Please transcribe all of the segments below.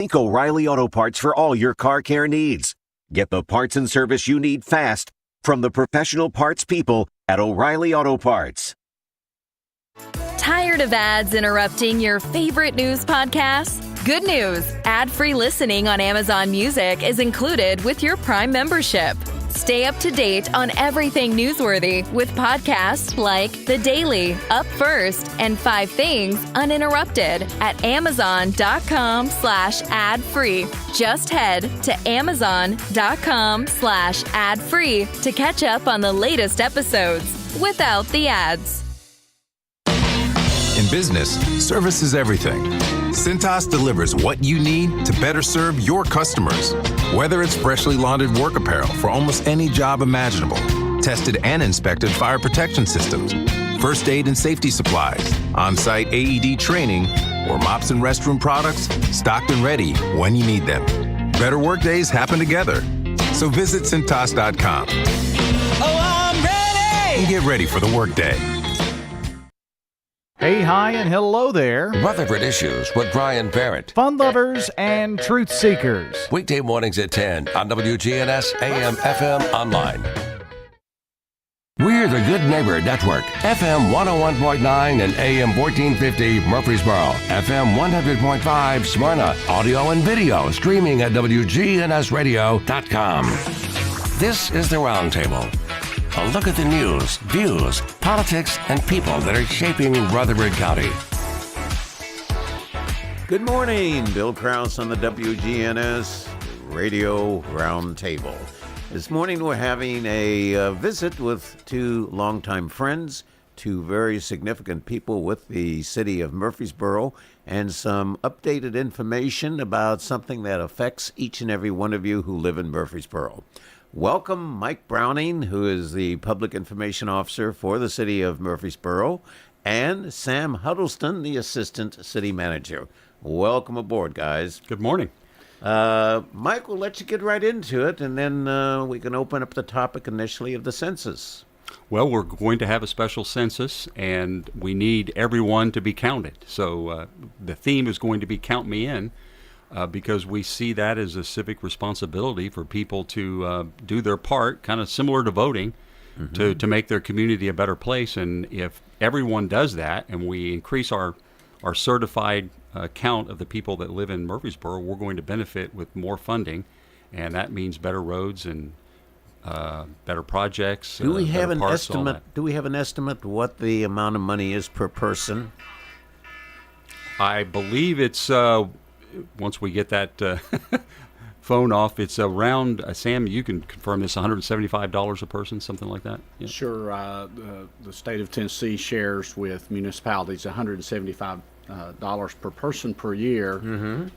Think O'Reilly Auto Parts for all your car care needs. Get the parts and service you need fast from the professional parts people at O'Reilly Auto Parts. Tired of ads interrupting your favorite news podcasts? Good news! Ad-free listening on Amazon Music is included with your Prime membership. Stay up to date on everything newsworthy with podcasts like The Daily, Up First, and 5 Things Uninterrupted at amazon.com/ad-free. Just head to amazon.com/ad-free to catch up on the latest episodes without the ads. In business, service is everything. Cintas delivers what you need to better serve your customers. Whether it's freshly laundered work apparel for almost any job imaginable, tested and inspected fire protection systems, first aid and safety supplies, on-site AED training, or mops and restroom products, stocked and ready when you need them. Better work days happen together. So visit Cintas.com. Oh, I'm ready! And get ready for the workday. Hey, hi, and hello there. Rutherford Issues with Brian Barrett. Fun lovers and truth seekers. Weekday mornings at 10 on WGNS AM FM online. We're the Good Neighbor Network. FM 101.9 and AM 1450 Murfreesboro. FM 100.5 Smyrna. Audio and video streaming at wgnsradio.com. This is the Roundtable. A look at the news, views, politics, and people that are shaping Rutherford County. Good morning. Bill Krause on the WGNS Radio Roundtable. This morning we're having a visit with two longtime friends, two very significant people with the city of Murfreesboro, and some updated information about something that affects each and every one of you who live in Murfreesboro. Welcome, Mike Browning, who is the Public Information Officer for the City of Murfreesboro, and Sam Huddleston, the Assistant City Manager. Welcome aboard, guys. Good morning. Mike, we'll let you get right into it, and then we can open up the topic initially of the census. Well, we're going to have a special census, and we need everyone to be counted. So the theme is going to be Count Me In. Because we see that as a civic responsibility for people to do their part, kind of similar to voting, to make their community a better place. And if everyone does that and we increase our certified count of the people that live in Murfreesboro, we're going to benefit with more funding. And that means better roads and better projects. Do we have an estimate? Do we have an estimate what the amount of money is per person? I believe it's... once we get that phone off, it's around, Sam, you can confirm this, $175 a person, something like that? Yeah. Sure. The state of Tennessee shares with municipalities $175 per person per year,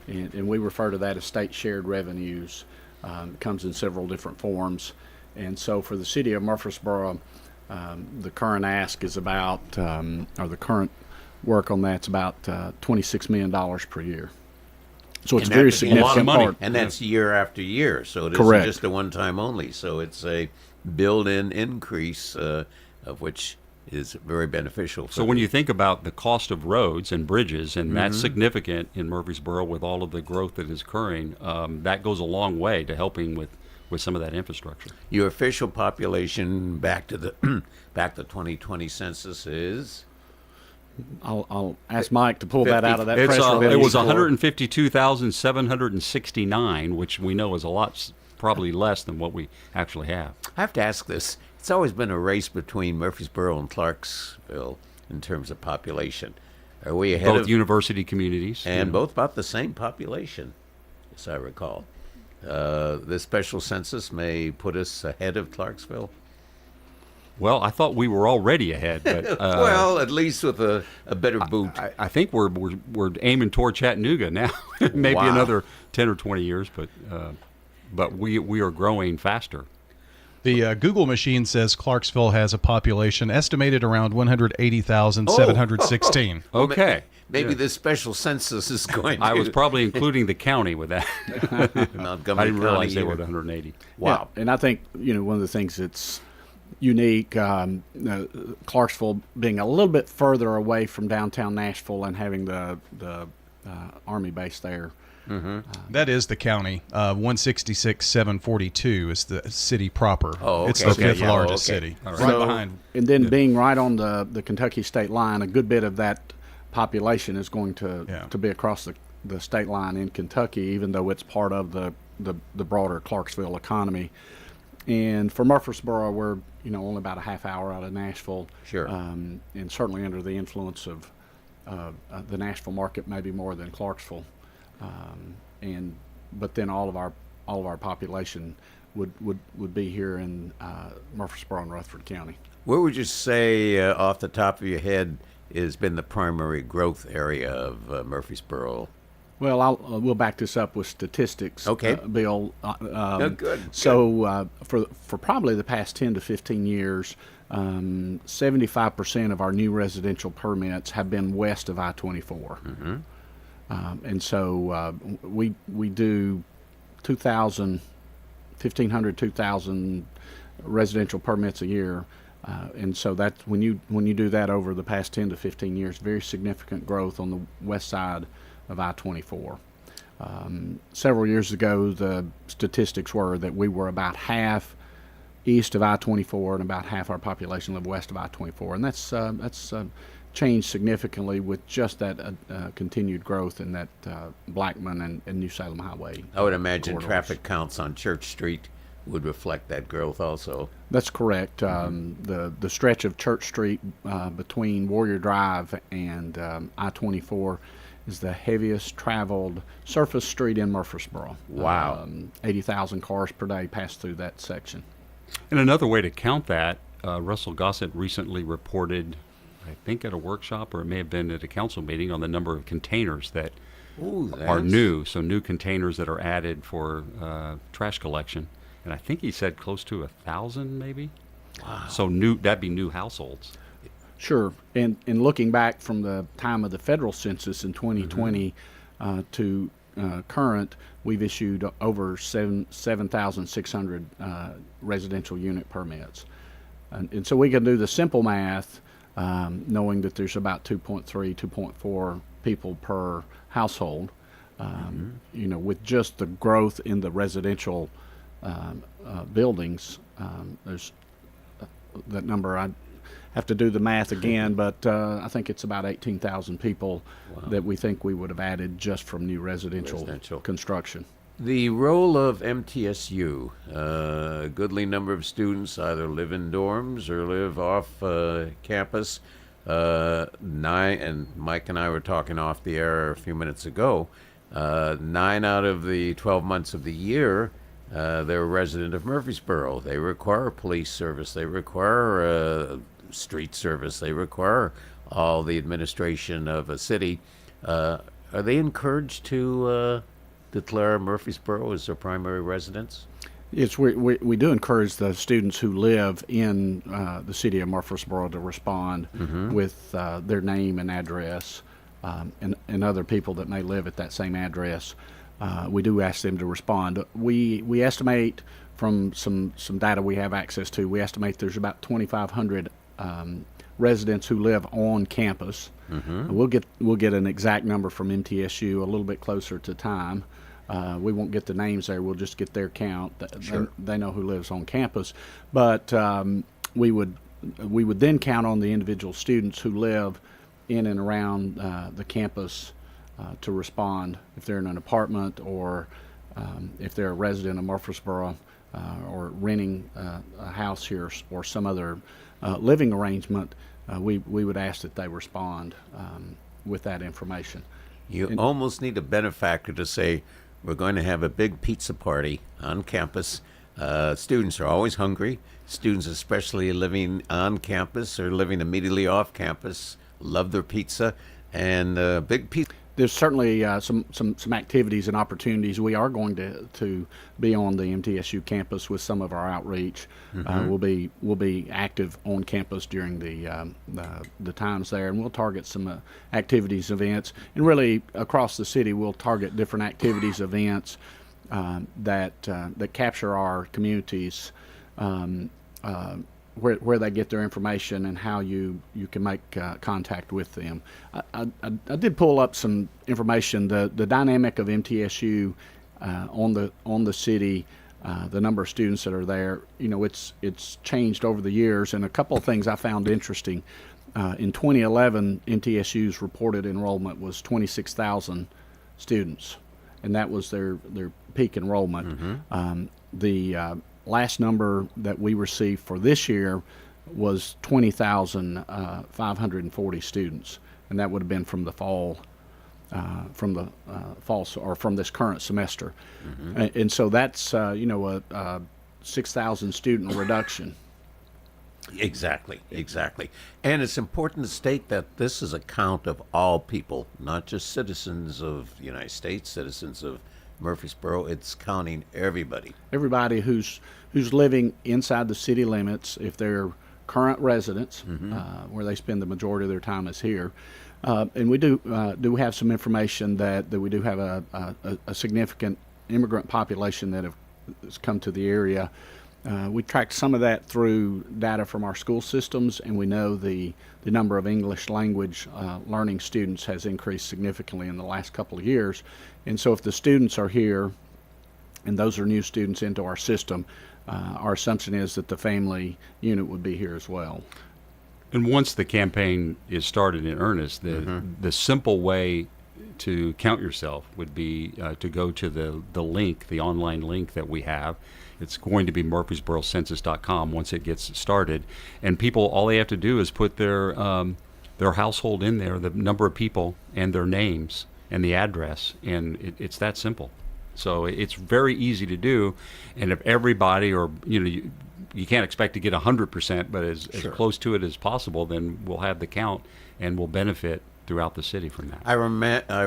and we refer to that as state shared revenues. It comes in several different forms. And so for the city of Murfreesboro, the current ask is about, or the current work on that's about $26 million per year. So it's very significant part. And that's year after year, so it isn't just a one-time only. So it's a built-in increase, of which is very beneficial. So when you think about the cost of roads and bridges, and that's significant in Murfreesboro with all of the growth that is occurring, that goes a long way to helping with some of that infrastructure. Your official population back to the 2020 census is... I'll ask Mike to pull that out of that press release. It was 152,769, which we know is a lot, probably less than what we actually have. I have to ask this. It's always been a race between Murfreesboro and Clarksville in terms of population. Are we ahead both university communities? And both about the same population, as I recall. This special census may put us ahead of Clarksville. Well, I thought we were already ahead, but well, at least with a better boot. I think we're aiming toward Chattanooga now. Maybe another 10 or 20 years, but we are growing faster. The Google machine says Clarksville has a population estimated around 180,716. Okay. Maybe this special census is going to... I was probably including the county with that. Montgomery I didn't realize County they were at 180. Wow. Yeah, and I think, one of the things that's unique, Clarksville being a little bit further away from downtown Nashville and having the Army base there, That is the county. 166,742 is the city proper. Oh, okay. It's the fifth Yeah, largest okay. city, right So- behind. And then being right on the Kentucky state line, a good bit of that population is going to be across the state line in Kentucky, even though it's part of the broader Clarksville economy. And for Murfreesboro, we're only about a half hour out of Nashville. Sure. And certainly under the influence of the Nashville market, maybe more than Clarksville. But then all of our population would be here in Murfreesboro and Rutherford County. Where would you say, off the top of your head, has been the primary growth area of Murfreesboro? Well, we'll back this up with statistics. Okay. Bill. Good. So for probably the past 10 to 15 years, 75% of our new residential permits have been west of I-24. And so we do 1,500, 2,000 residential permits a year. And so that when you do that over the past 10 to 15 years, very significant growth on the west side of I-24. Several years ago, the statistics were that we were about half east of I-24 and about half our population lived west of I-24, and that's changed significantly with just that continued growth in that Blackman and New Salem Highway. I would imagine corridors. traffic counts on Church Street would reflect that growth also. That's correct. The stretch of Church Street between Warrior Drive and I-24 is the heaviest traveled surface street in Murfreesboro. Wow. 80,000 cars per day pass through that section. And another way to count that, Russell Gossett recently reported, I think at a workshop or it may have been at a council meeting, on the number of containers that are new. So new containers that are added for trash collection. And I think he said close to 1,000 maybe. Wow. So that'd be new households. Sure. And looking back from the time of the federal census in 2020 to current, we've issued over 7,600 residential unit permits. And so we can do the simple math, knowing that there's about 2.3, 2.4 people per household. With just the growth in the residential buildings, there's that number. I have to do the math again, but I think it's about 18,000 people that we think we would have added just from new residential construction. The role of MTSU, a goodly number of students either live in dorms or live off campus. And Mike and I were talking off the air a few minutes ago. 9 out of the 12 months of the year, they're a resident of Murfreesboro. They require police service. They require street service. They require all the administration of a city. Are they encouraged to declare Murfreesboro as their primary residence? Yes, we do encourage the students who live in the city of Murfreesboro to respond with their name and address, and other people that may live at that same address. We do ask them to respond. We estimate from some data we have access to, we estimate there's about 2,500 residents who live on campus. We'll get an exact number from MTSU a little bit closer to time. We won't get the names there. We'll just get their count. Sure. They know who lives on campus. But we would then count on the individual students who live in and around the campus to respond if they're in an apartment or if they're a resident of Murfreesboro or renting a house here or some other living arrangement. We would ask that they respond with that information. You almost need a benefactor to say, we're going to have a big pizza party on campus. Students are always hungry. Students, especially living on campus or living immediately off campus, love their pizza. And big pizza. There's certainly some activities and opportunities. We are going to be on the MTSU campus with some of our outreach. We'll be active on campus during the times there, and we'll target some activities, events, and really across the city we'll target different activities, events that capture our community's where they get their information and how you can make contact with them. I did pull up some information. The dynamic of MTSU on the city, the number of students that are there. It's changed over the years, and a couple of things I found interesting. In 2011, MTSU's reported enrollment was 26,000 students, and that was their peak enrollment. The last number that we received for this year was 20,540 students, and that would have been from the fall, or from this current semester. And so that's a 6,000 student reduction. Exactly. And it's important to state that this is a count of all people, not just citizens of the United States, citizens of Murfreesboro. It's counting everybody. Everybody who's living inside the city limits, if they're current residents, where they spend the majority of their time is here. And we do have some information that we do have a significant immigrant population that has come to the area. We tracked some of that through data from our school systems, and we know the number of English language learning students has increased significantly in the last couple of years. And so if the students are here, and those are new students into our system, our assumption is that the family unit would be here as well. And once the campaign is started in earnest, the simple way to count yourself would be to go to the link, the online link that we have. It's going to be murfreesborocensus.com once it gets started, and people, all they have to do is put their household in there, the number of people and their names and the address, and it's that simple. So it's very easy to do, and if everybody, or you can't expect to get 100%, but as close to it as possible, then we'll have the count and we'll benefit throughout the city from that. I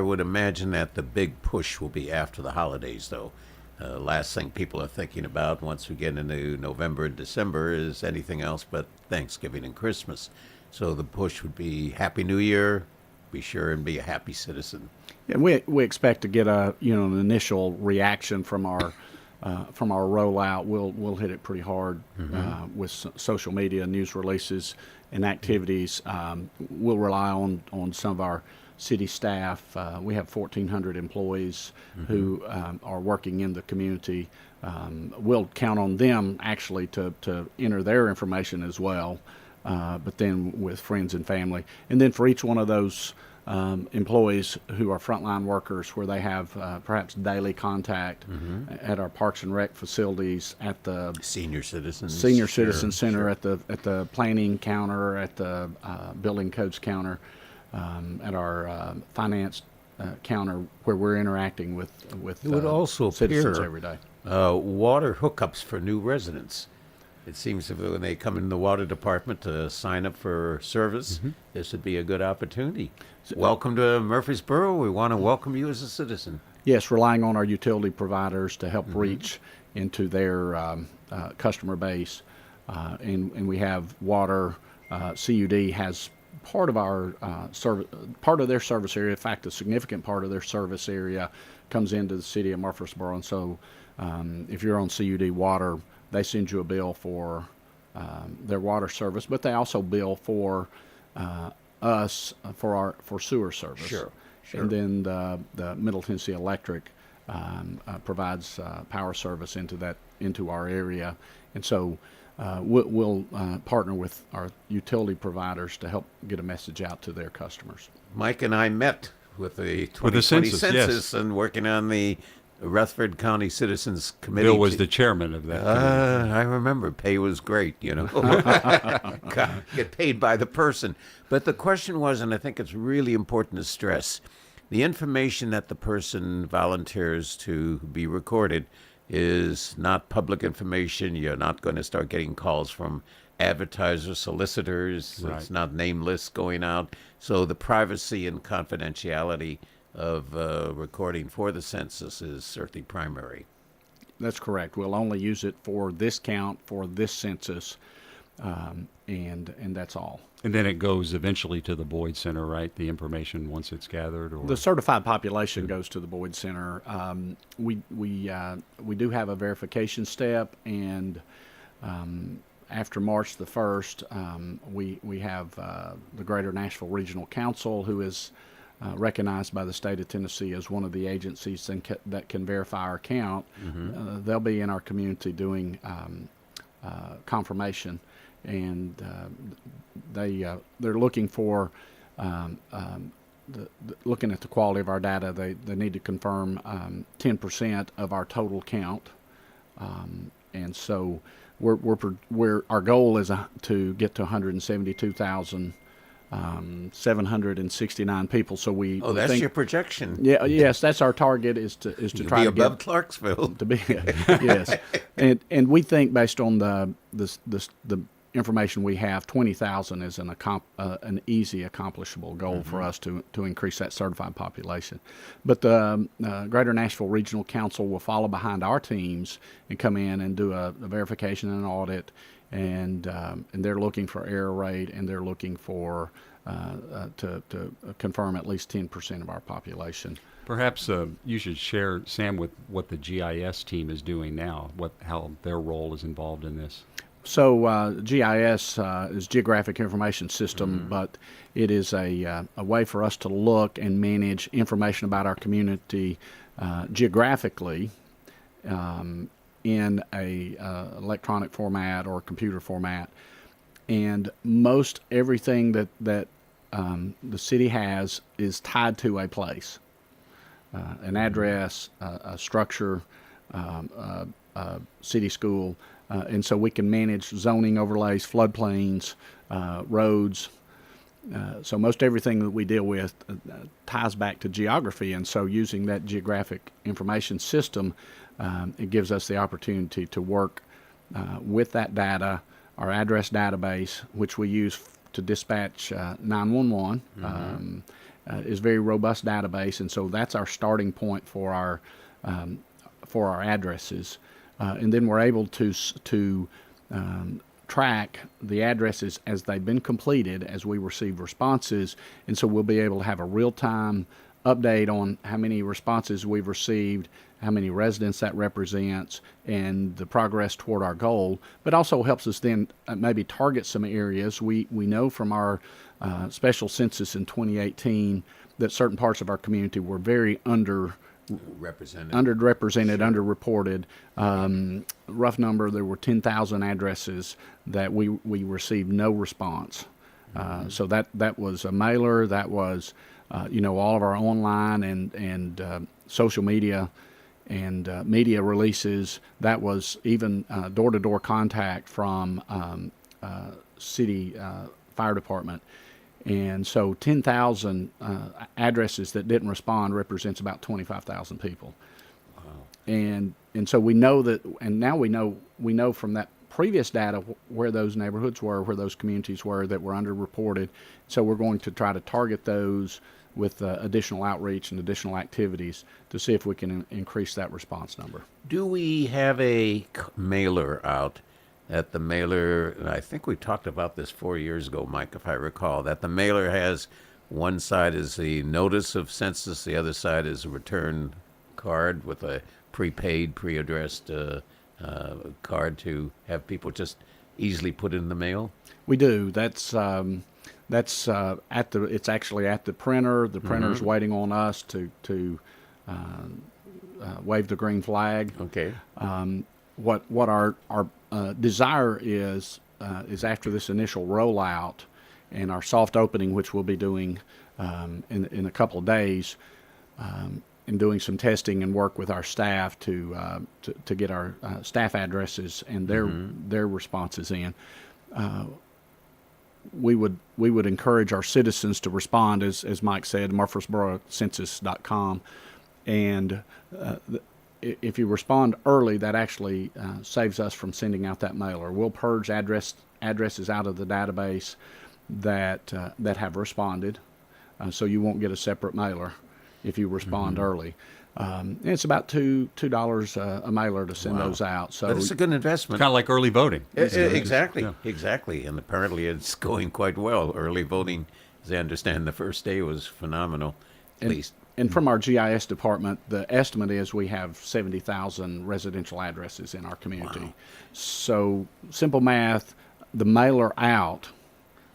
would imagine that the big push will be after the holidays, though. Last thing people are thinking about once we get into November and December is anything else but Thanksgiving and Christmas. So the push would be Happy New Year, be sure and be a happy citizen. Yeah, we expect to get an initial reaction from our rollout. We'll hit it pretty hard with social media, news releases, and activities. We'll rely on some of our city staff. We have 1,400 employees who are working in the community. We'll count on them actually to enter their information as well, but then with friends and family. And then for each one of those employees who are frontline workers, where they have perhaps daily contact at our Parks and Rec facilities, at the Senior Citizen Center, at the planning counter, at the building codes counter, at our finance counter, where we're interacting with it would also citizens appear, every day. Water hookups for new residents. It seems that when they come in the water department to sign up for service, this would be a good opportunity. Welcome to Murfreesboro. We want to welcome you as a citizen. Yes, relying on our utility providers to help reach into their customer base. And we have water. CUD has part of our part of their service area. In fact, a significant part of their service area comes into the city of Murfreesboro. And so if you're on CUD water, they send you a bill for their water service, but they also bill for us for sewer service. Sure. And then the Middle Tennessee Electric provides power service into our area, and so we'll partner with our utility providers to help get a message out to their customers. Mike and I met with the 2020 census and working on the Rutherford County Citizens Committee. Bill was the chairman of that committee. I remember. Pay was great, Get paid by the person. But the question was, and I think it's really important to stress, the information that the person volunteers to be recorded is not public information. You're not going to start getting calls from advertisers, solicitors. Right. It's not name lists going out. So the privacy and confidentiality of recording for the census is certainly primary. That's correct. We'll only use it for this count, for this census, and that's all. And then it goes eventually to the Boyd Center, right? The information once it's gathered, or the certified population goes to the Boyd Center. We do have a verification step, and after March the 1st, we have the Greater Nashville Regional Council, who is recognized by the state of Tennessee as one of the agencies that can verify our count. They'll be in our community doing confirmation, and they're looking for looking at the quality of our data. They need to confirm 10% of our total count, and so our goal is to get to 172,769 people. So we that's think, your projection. Yeah, yes, that's our target is to try to be above get Clarksville. to be yes, and we think based on the information we have, 20,000 is an easy accomplishable goal for us to increase that certified population. But the Greater Nashville Regional Council will follow behind our teams and come in and do a verification and audit, and they're looking for error rate, and they're looking for to confirm at least 10% of our population. Perhaps you should share, Sam, with what the GIS team is doing now, how their role is involved in this. So GIS is Geographic Information System, but it is a way for us to look and manage information about our community geographically in a electronic format or computer format. And most everything that the city has is tied to a place, an address, a structure, a city school. And so we can manage zoning overlays, floodplains, roads. So most everything that we deal with ties back to geography. And so using that geographic information system, it gives us the opportunity to work with that data, our address database, which we use to dispatch 911, is a very robust database. And so that's our starting point for our addresses. And then we're able to track the addresses as they've been completed as we receive responses. And so we'll be able to have a real-time update on how many responses we've received, how many residents that represents, and the progress toward our goal. But also helps us then maybe target some areas. We know from our special census in 2018 that certain parts of our community were very underrepresented, underreported. Rough number, there were 10,000 addresses that we received no response. So that was a mailer, that was all of our online and social media and media releases. That was even door-to-door contact from city fire department. And so 10,000 addresses that didn't respond represents about 25,000 people. Wow. And so we know that, and now we know from that previous data where those neighborhoods were, where those communities were that were underreported. So we're going to try to target those with additional outreach and additional activities to see if we can increase that response number. Do we have a mailer out? That the mailer, and I think we talked about this 4 years ago, Mike, if I recall, that the mailer has one side is the notice of census, the other side is a return card with a prepaid, pre-addressed card to have people just easily put in the mail? We do. It's actually at the printer. The printer's waiting on us to wave the green flag. Okay. What our desire is after this initial rollout and our soft opening, which we'll be doing in a couple of days, and doing some testing and work with our staff to get our staff addresses and their responses in. We would encourage our citizens to respond, as Mike said, murfreesborocensus.com, and if you respond early, that actually saves us from sending out that mailer. We'll purge addresses out of the database that have responded, so you won't get a separate mailer if you respond early. It's about $2 a mailer to send those out. So but it's a good investment. Kind of like early voting. Exactly. And apparently it's going quite well. Early voting, as I understand, the first day was phenomenal, at least. And from our GIS department, the estimate is we have 70,000 residential addresses in our community. Wow. So simple math, the mailer out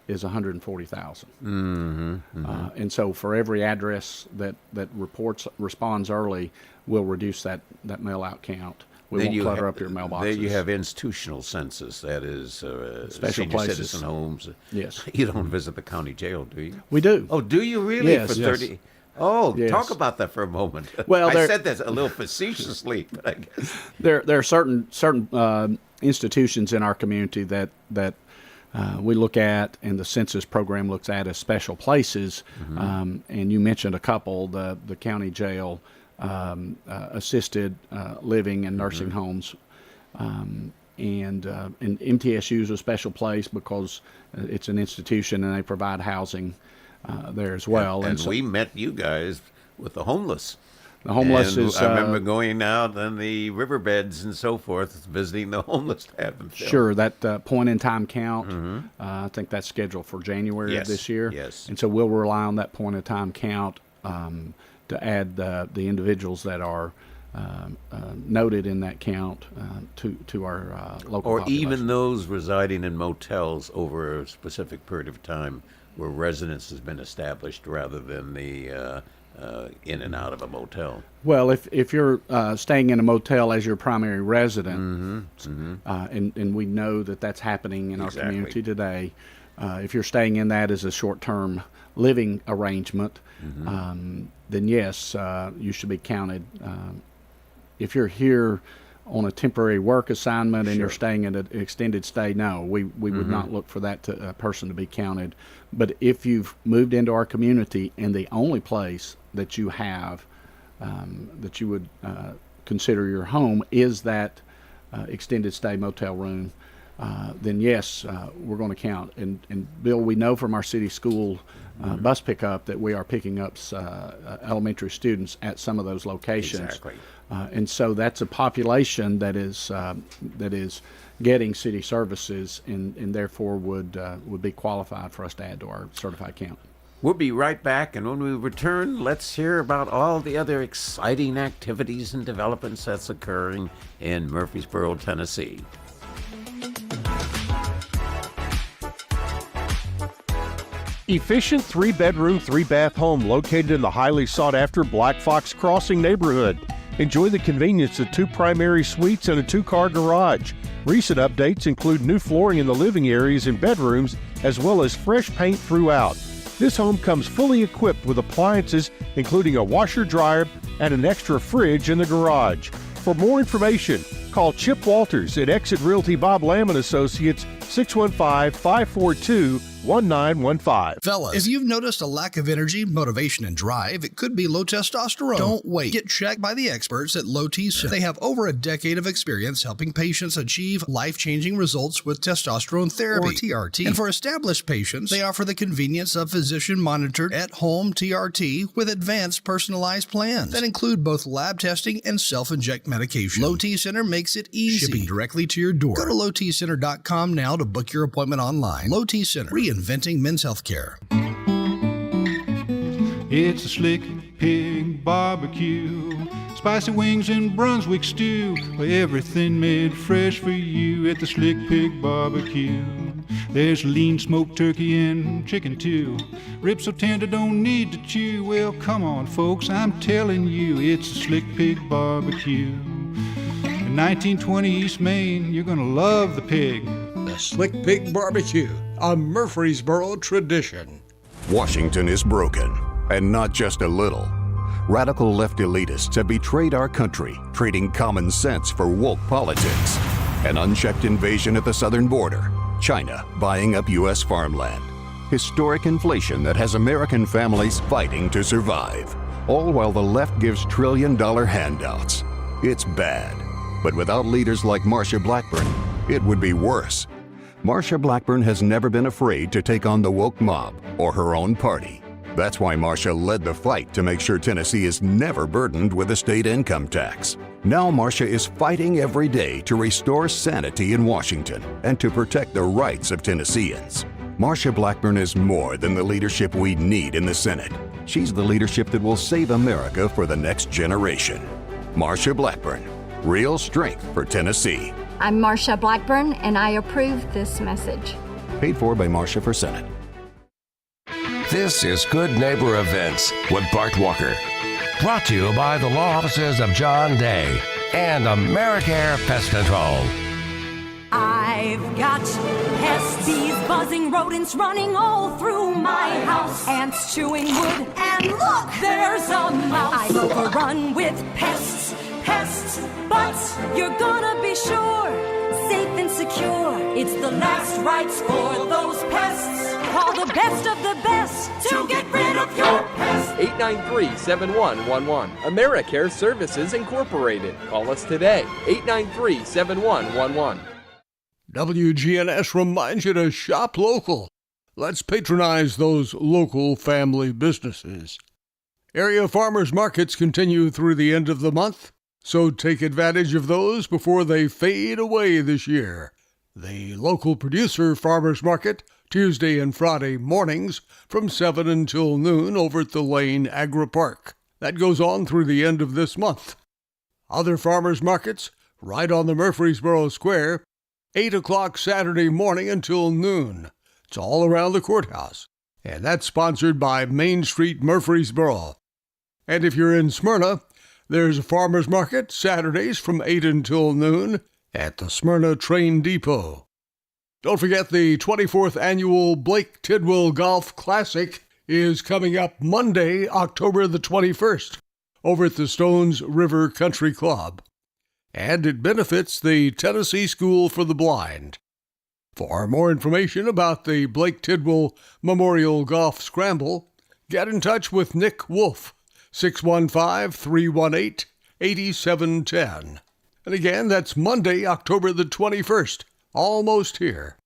is 140,000. And so for every address that responds early, we'll reduce that mail out count. We won't clutter up your mailboxes. Then you have institutional census, that is Special senior places. citizen homes. Yes. You don't visit the county jail, do you? We do. Oh, do you really? Yes. For Yes. 30? Oh, Yes. talk about that for a moment. Well, I there- said that a little facetiously, but I guess. There are certain institutions in our community that we look at, and the census program looks at as special places. And you mentioned a couple: the county jail, assisted living and nursing homes, and MTSU is a special place because it's an institution and they provide housing there as well. And so we met you guys with the homeless. the homeless And is I remember going out on the riverbeds and so forth, visiting the homeless to have them filled. Sure, that point-in-time count, I think that's scheduled for January Yes, of this year. yes. And so we'll rely on that point-in-time count to add the individuals that are noted in that count to our local Or population. even those residing in motels over a specific period of time where residence has been established rather than the in and out of a motel. Well, if you're staying in a motel as your primary resident, and we know that that's happening in our Exactly. community today, if you're staying in that as a short-term living arrangement, then yes, you should be counted. If you're here on a temporary work assignment and you're staying at an extended stay, no, we would not look for that person to be counted. But if you've moved into our community and the only place that you have that you would consider your home is that extended stay motel room, then yes, we're going to count. And Bill, we know from our city school bus pickup that we are picking up elementary students at some of those locations. Exactly. And so that's a population that is getting city services and therefore would be qualified for us to add to our certified count. We'll be right back, and when we return, let's hear about all the other exciting activities and developments that's occurring in Murfreesboro, Tennessee. Efficient 3-bedroom, 3-bath home located in the highly sought-after Black Fox Crossing neighborhood. Enjoy the convenience of 2 primary suites and a 2-car garage. Recent updates include new flooring in the living areas and bedrooms, as well as fresh paint throughout. This home comes fully equipped with appliances, including a washer-dryer and an extra fridge in the garage. For more information, call Chip Walters at Exit Realty Bob Lamb & Associates, 615-542-1915. Fellas, if you've noticed a lack of energy, motivation, and drive, it could be low testosterone. Don't wait. Get checked by the experts at Low T Center. They have over a decade of experience helping patients achieve life-changing results with testosterone therapy, or TRT. And for established patients, they offer the convenience of physician-monitored at-home TRT with advanced personalized plans that include both lab testing and self-inject medication. Low T Center makes it easy, shipping directly to your door. Go to lowtcenter.com now to book your appointment online. Low T Center, reinventing men's health care. It's a Slick Pig barbecue, spicy wings and Brunswick stew, everything made fresh for you at the Slick Pig barbecue. There's lean smoked turkey and chicken too, ribs so tender don't need to chew. Well, come on folks, I'm telling you, it's a Slick Pig barbecue. In 1920 East Main, you're gonna love the pig. The Slick Pig Barbecue, a Murfreesboro tradition. Washington is broken, and not just a little. Radical left elitists have betrayed our country, trading common sense for woke politics. An unchecked invasion at the southern border, China buying up U.S. farmland. Historic inflation that has American families fighting to survive, all while the left gives trillion-dollar handouts. It's bad, but without leaders like Marsha Blackburn, it would be worse. Marsha Blackburn has never been afraid to take on the woke mob or her own party. That's why Marsha led the fight to make sure Tennessee is never burdened with a state income tax. Now Marsha is fighting every day to restore sanity in Washington and to protect the rights of Tennesseans. Marsha Blackburn is more than the leadership we need in the Senate. She's the leadership that will save America for the next generation. Marsha Blackburn, real strength for Tennessee. I'm Marsha Blackburn, and I approve this message. Paid for by Marsha for Senate. This is Good Neighbor Events with Bart Walker. Brought to you by the law offices of John Day and AmeriCare Pest Control. I've got pests, bees, buzzing, rodents running all through my house. Ants chewing wood, and look, there's a mouse. I'm overrun with pests, but you're gonna be sure, safe and secure. It's the last rites for those pests. Call the best of the best to get rid of your pests. 893-7111. AmeriCare Services Incorporated. Call us today. 893-7111. WGNS reminds you to shop local. Let's patronize those local family businesses. Area farmers markets continue through the end of the month, so take advantage of those before they fade away this year. The local producer farmers market, Tuesday and Friday mornings from 7 until noon over at the Lane Agri Park. That goes on through the end of this month. Other farmers markets, right on the Murfreesboro Square, 8 o'clock Saturday morning until noon. It's all around the courthouse. And that's sponsored by Main Street Murfreesboro. And if you're in Smyrna, there's a farmer's market Saturdays from 8 until noon at the Smyrna Train Depot. Don't forget the 24th annual Blake Tidwell Golf Classic is coming up Monday, October the 21st, over at the Stones River Country Club. And it benefits the Tennessee School for the Blind. For more information about the Blake Tidwell Memorial Golf Scramble, get in touch with Nick Wolf, 615-318-8710. And again, that's Monday, October the 21st, almost here.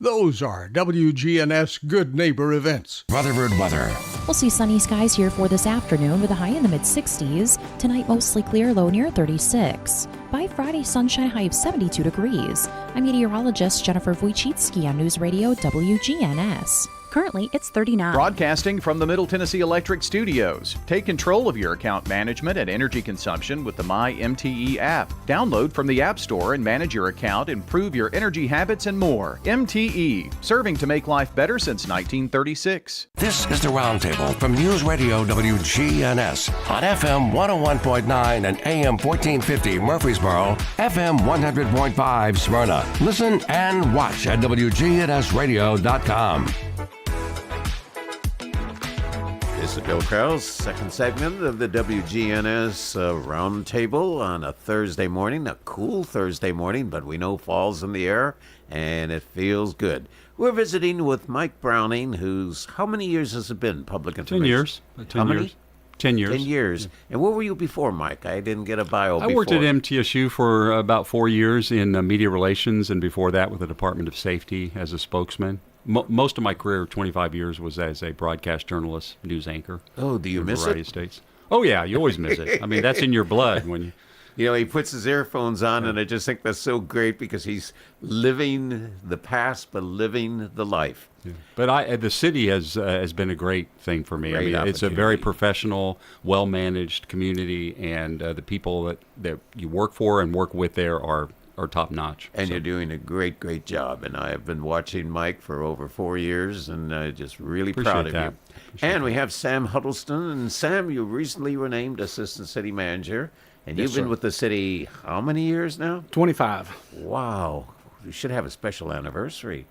Those are WGNS Good Neighbor events. Rutherford weather. We'll see sunny skies here for this afternoon with a high in the mid-60s. Tonight, mostly clear, low near 36. By Friday, sunshine, high of 72 degrees. I'm meteorologist Jennifer Wojcicki on News Radio WGNS. Currently, it's 39. Broadcasting from the Middle Tennessee Electric Studios. Take control of your account management and energy consumption with the MyMTE app. Download from the App Store and manage your account, improve your energy habits, and more. MTE, serving to make life better since 1936. This is the Roundtable from News Radio WGNS on FM 101.9 and AM 1450 Murfreesboro, FM 100.5 Smyrna. Listen and watch at wgnsradio.com. This is Bill Krause, second segment of the WGNS Roundtable on a Thursday morning, a cool Thursday morning, but we know fall's in the air, and it feels good. We're visiting with Mike Browning, who's, how many years has it been, public information? 10 years. 10 how years. many? 10 years. 10 years. Yeah. And where were you before, Mike? I didn't get a bio before. I worked at MTSU for about 4 years in media relations, and before that with the Department of Safety as a spokesman. Most of my career, 25 years, was as a broadcast journalist, news anchor. Oh, do you miss it? States. Oh, yeah, you always miss it. I mean, that's in your blood when you... You know, he puts his earphones on, and I just think that's so great because he's living the past, but living the life. Yeah. But the city has been a great thing for me. Great it's a very professional, well-managed community, and the people that you work for and work with there are top-notch. And you're doing a great, great job. And I have been watching Mike for over 4 years, and just really proud of you. And we have Sam Huddleston. And Sam, you recently were named Assistant City Manager. And you've been with the city how many years now? 25. Wow. You should have a special anniversary.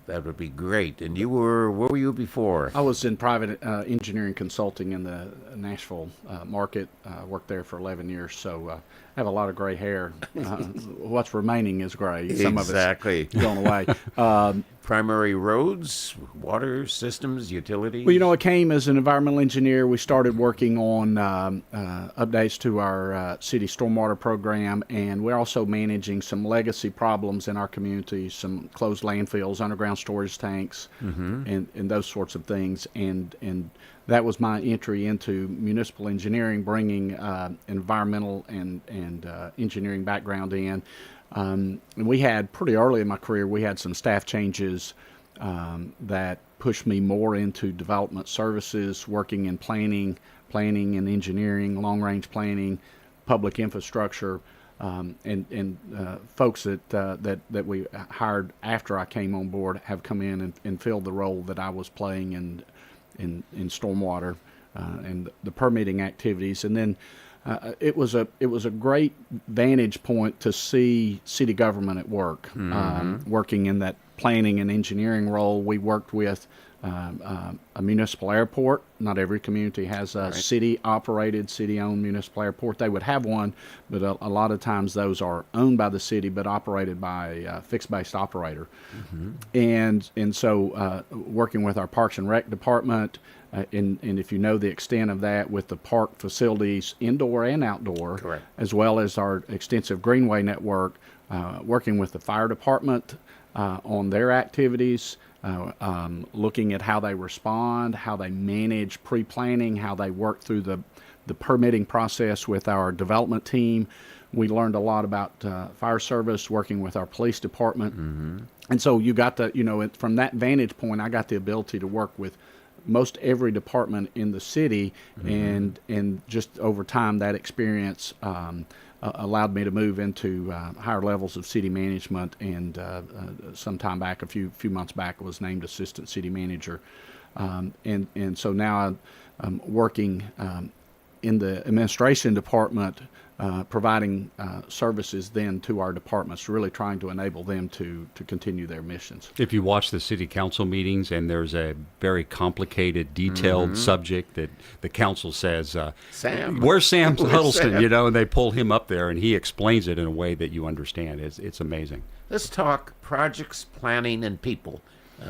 That would be great. And you were, where were you before? I was in private engineering consulting in the Nashville market. Worked there for 11 years, so I have a lot of gray hair. What's remaining is gray. Some exactly. of it's gone away. Primary roads, water systems, utilities? Well, you know, I came as an environmental engineer. We started working on updates to our city stormwater program, and we're also managing some legacy problems in our community, some closed landfills, underground storage tanks, and those sorts of things. And that was my entry into municipal engineering, bringing environmental and engineering background in. And we had, pretty early in my career, we had some staff changes that pushed me more into development services, working in planning and engineering, long-range planning, public infrastructure, and folks that we hired after I came on board have come in and filled the role that I was playing in stormwater and the permitting activities. And then it was a great vantage point to see city government at work, working in that planning and engineering role. We worked with a municipal airport. Not every community has a city-operated, city-owned municipal airport. They would have one, but a lot of times those are owned by the city but operated by a fixed-based operator. And so working with our Parks and Rec department, and if you know the extent of that, with the park facilities, indoor and outdoor, as well as our extensive greenway network, working with the fire department on their activities, looking at how they respond, how they manage pre-planning, how they work through the permitting process with our development team. We learned a lot about fire service, working with our police department. And so you got from that vantage point, I got the ability to work with most every department in the city, and just over time that experience allowed me to move into higher levels of city management, and sometime back, a few months back, was named assistant city manager, and so now I'm working in the administration department, providing services then to our departments, really trying to enable them to continue their missions. If you watch the city council meetings and there's a very complicated, detailed subject that the council says, Sam, where's Sam Where's Huddleston? Sam? And they pull him up there and he explains it in a way that you understand. It's amazing. Let's talk projects, planning, and people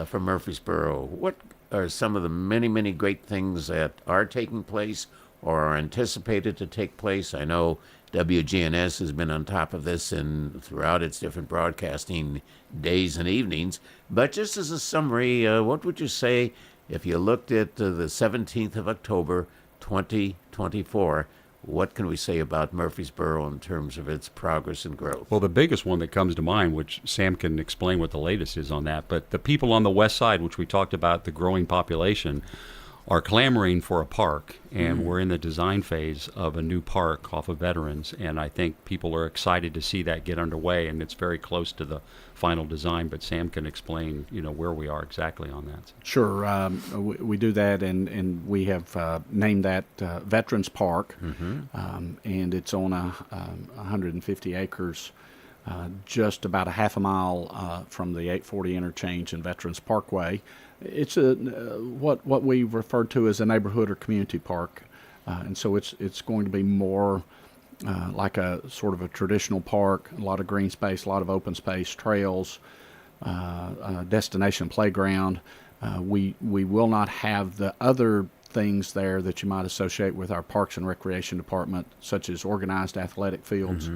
from Murfreesboro. What are some of the many, many great things that are taking place or are anticipated to take place? I know WGNS has been on top of this and throughout its different broadcasting days and evenings. But just as a summary, what would you say if you looked at the 17th of October, 2024? What can we say about Murfreesboro in terms of its progress and growth? Well, the biggest one that comes to mind, which Sam can explain what the latest is on that, but the people on the west side, which we talked about, the growing population, are clamoring for a park, and we're in the design phase of a new park off of Veterans, and I think people are excited to see that get underway, and it's very close to the final design, but Sam can explain, where we are exactly on that. Sure. We do that, and we have named that Veterans Park, and it's on 150 acres, just about a half a mile from the 840 interchange and Veterans Parkway. It's what we refer to as a neighborhood or community park, and so it's going to be more like a sort of a traditional park, a lot of green space, a lot of open space, trails, destination playground. We will not have the other things there that you might associate with our Parks and Recreation Department, such as organized athletic fields.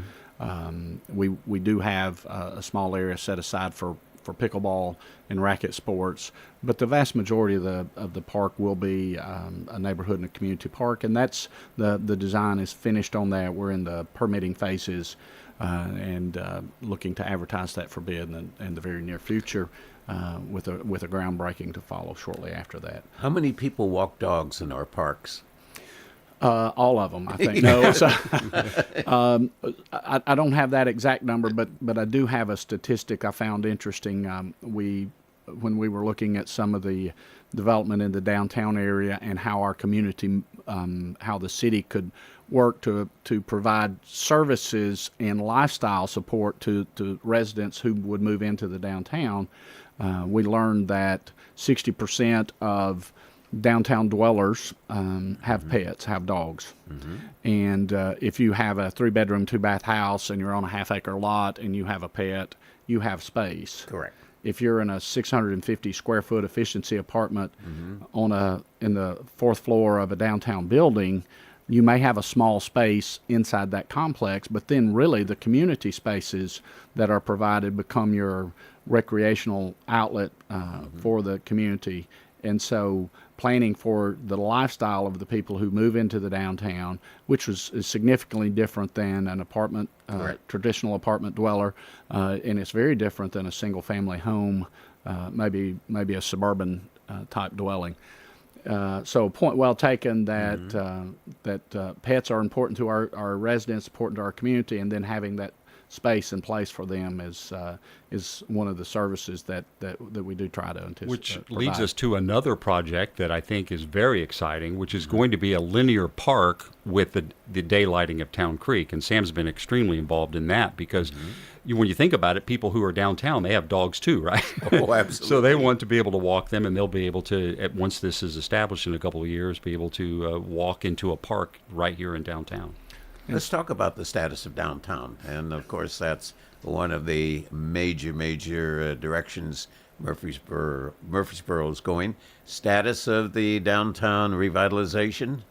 We do have a small area set aside for pickleball and racket sports, but the vast majority of the park will be a neighborhood and a community park, and that's the design is finished on that. We're in the permitting phases and looking to advertise that for bid in the very near future, with a groundbreaking to follow shortly after that. How many people walk dogs in our parks? All of them, I think. No, so, I don't have that exact number, but I do have a statistic I found interesting. When we were looking at some of the development in the downtown area and how our community, how the city could work to provide services and lifestyle support to residents who would move into the downtown, we learned that 60% of downtown dwellers have pets, have dogs. And if you have a 3-bedroom, 2-bath house and you're on a half-acre lot and you have a pet, you have space. Correct. If you're in a 650 square foot efficiency apartment in the 4th floor of a downtown building, you may have a small space inside that complex, but then really the community spaces that are provided become your recreational outlet for the community. And so planning for the lifestyle of the people who move into the downtown, which is significantly different than an apartment, traditional apartment dweller, and it's very different than a single-family home maybe a suburban type dwelling. So point well taken that that pets are important to our residents, important to our community, and then having that space in place for them is one of the services that we do try to anticipate. Which leads us to another project that I think is very exciting, which is going to be a linear park with the daylighting of Town Creek. And Sam's been extremely involved in that because when you think about it, people who are downtown, they have dogs too, right? Oh, absolutely. So they want to be able to walk them, and they'll be able to, once this is established in a couple of years, be able to walk into a park right here in downtown. Let's talk about the status of downtown. And, of course, that's one of the major directions Murfreesboro is going. Status of the downtown revitalization?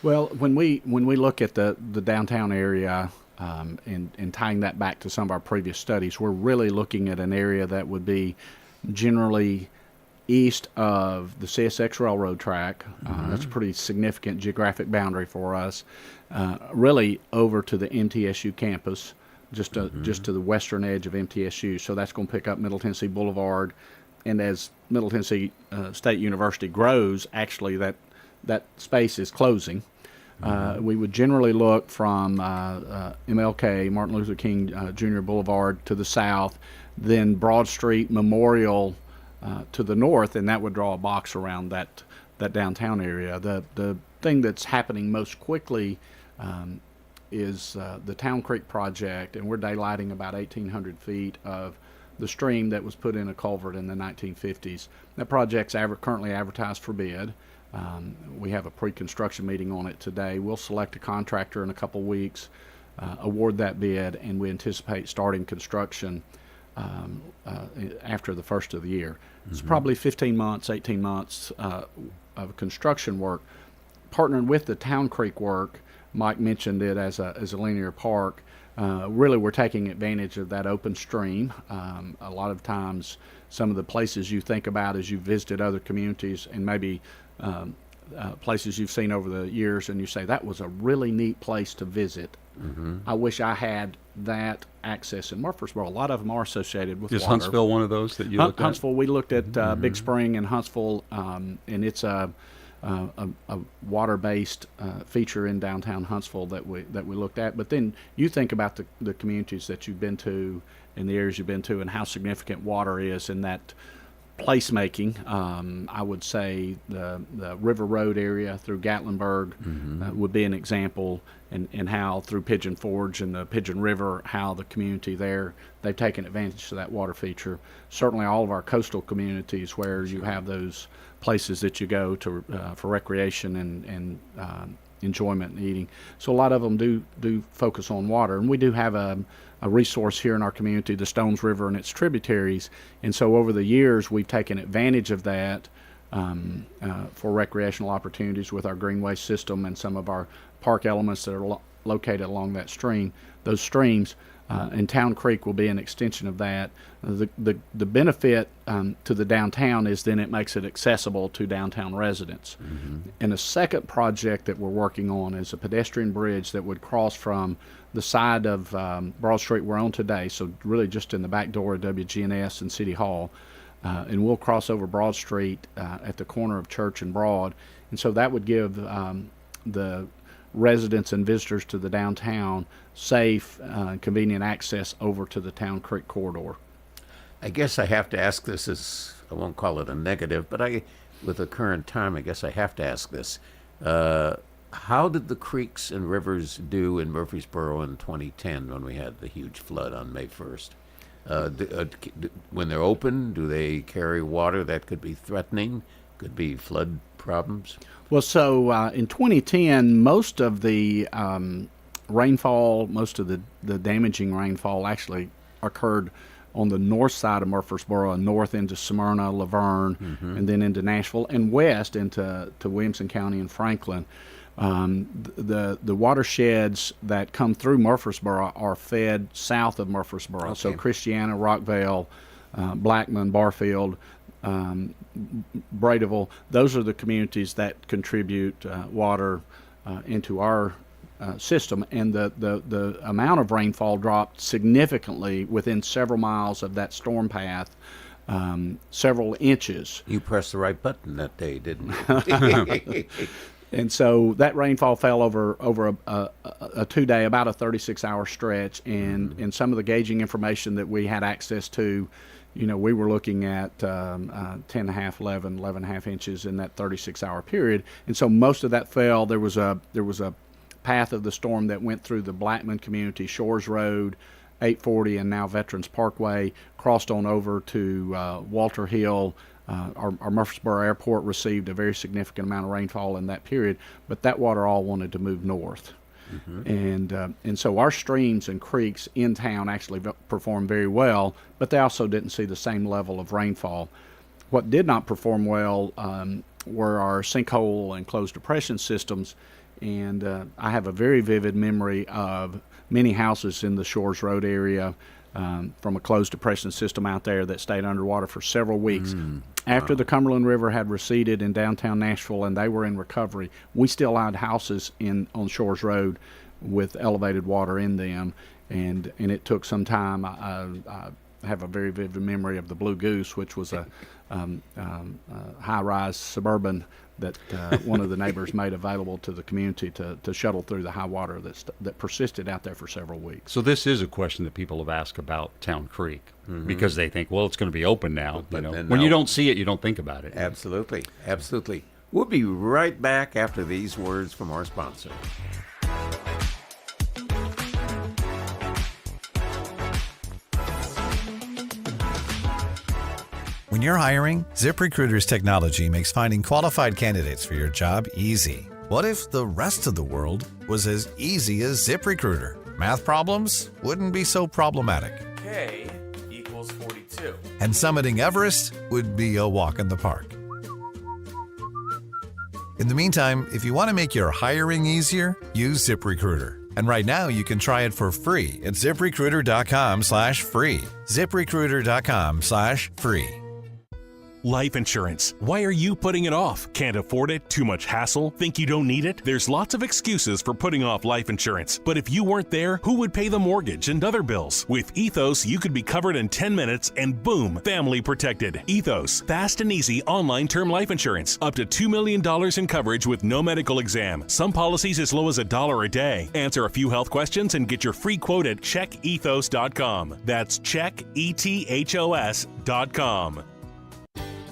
Well, when we look at the downtown area and tying that back to some of our previous studies, we're really looking at an area that would be generally east of the CSX railroad track. That's a pretty significant geographic boundary for us. Really over to the MTSU campus, just to the western edge of MTSU. So that's going to pick up Middle Tennessee Boulevard. And as Middle Tennessee State University grows, actually that space is closing. We would generally look from MLK, Martin Luther King Jr. Boulevard, to the south, then Broad Street, Memorial to the north, and that would draw a box around that downtown area. The thing that's happening most quickly is the Town Creek project, and we're daylighting about 1,800 feet of the stream that was put in a culvert in the 1950s. That project's currently advertised for bid. We have a pre-construction meeting on it today. We'll select a contractor in a couple weeks, award that bid, and we anticipate starting construction after the first of the year. It's probably 15 months, 18 months of construction work. Partnering with the Town Creek work, Mike mentioned it as a linear park. Really, we're taking advantage of that open stream. A lot of times, some of the places you think about as you visited other communities and maybe places you've seen over the years, and you say, that was a really neat place to visit. I wish I had that access in Murfreesboro. A lot of them are associated with water. Is Huntsville one of those that you looked at? Huntsville, we looked at Big Spring and Huntsville, and it's a water-based feature in downtown Huntsville that we looked at. But then you think about the communities that you've been to and the areas you've been to and how significant water is in that placemaking. I would say the River Road area through Gatlinburg would be an example, and how through Pigeon Forge and the Pigeon River, how the community there, they've taken advantage of that water feature. Certainly all of our coastal communities where you have those places that you go to for recreation and enjoyment and eating. So a lot of them do focus on water, and we do have a resource here in our community, the Stones River and its tributaries. And so over the years, we've taken advantage of that for recreational opportunities with our greenway system and some of our park elements that are located along that stream. Those streams and Town Creek will be an extension of that. The benefit to the downtown is then it makes it accessible to downtown residents. And a second project that we're working on is a pedestrian bridge that would cross from the side of Broad Street we're on today, so really just in the back door of WGNS and City Hall, and we'll cross over Broad Street at the corner of Church and Broad. And so that would give the residents and visitors to the downtown safe, convenient access over to the Town Creek corridor. I guess I have to ask this as, I won't call it a negative, but with the current time, I guess I have to ask this. How did the creeks and rivers do in Murfreesboro in 2010 when we had the huge flood on May 1st? When they're open, do they carry water that could be threatening, could be flood problems? Well, so in 2010, most of the rainfall, most of the damaging rainfall actually occurred on the north side of Murfreesboro, north into Smyrna, Laverne, and then into Nashville, and west into Williamson County and Franklin. The watersheds that come through Murfreesboro are fed south of Murfreesboro. Okay. So Christiana, Rockvale, Blackman, Barfield, Bradeville, those are the communities that contribute water into our system, and the amount of rainfall dropped significantly within several miles of that storm path several inches. You pressed the right button that day, didn't you? And so that rainfall fell over a 2-day, about a 36-hour stretch, and some of the gauging information that we had access to, we were looking at 10.5, 11.5 inches in that 36-hour period. And so most of that fell. There was a path of the storm that went through the Blackman community, Shores Road, 840, and now Veterans Parkway, crossed on over to Walter Hill. Our Murfreesboro Airport received a very significant amount of rainfall in that period, but that water all wanted to move north. And so our streams and creeks in town actually performed very well, but they also didn't see the same level of rainfall. What did not perform well were our sinkhole and closed depression systems, and I have a very vivid memory of many houses in the Shores Road area from a closed depression system out there that stayed underwater for several weeks. After the Cumberland River had receded in downtown Nashville and they were in recovery, we still had houses on Shores Road with elevated water in them, and it took some time. I have a very vivid memory of the Blue Goose, which was a high-rise suburban that one of the neighbors made available to the community to shuttle through the high water that persisted out there for several weeks. So this is a question that people have asked about Town Creek because they think, well, it's going to be open now. When you don't see it, you don't think about it. Absolutely. Absolutely. We'll be right back after these words from our sponsor. When you're hiring, ZipRecruiter's technology makes finding qualified candidates for your job easy. What if the rest of the world was as easy as ZipRecruiter? Math problems wouldn't be so problematic. K equals 42. And summiting Everest would be a walk in the park. In the meantime, if you want to make your hiring easier, use ZipRecruiter. And right now, you can try it for free at ZipRecruiter.com/free. ZipRecruiter.com/free. Life insurance. Why are you putting it off? Can't afford it? Too much hassle? Think you don't need it? There's lots of excuses for putting off life insurance. But if you weren't there, who would pay the mortgage and other bills? With Ethos, you could be covered in 10 minutes and boom, family protected. Ethos, fast and easy online term life insurance. Up to $2 million in coverage with no medical exam. Some policies as low as $1 a day. Answer a few health questions and get your free quote at checkethos.com. That's checkethos.com.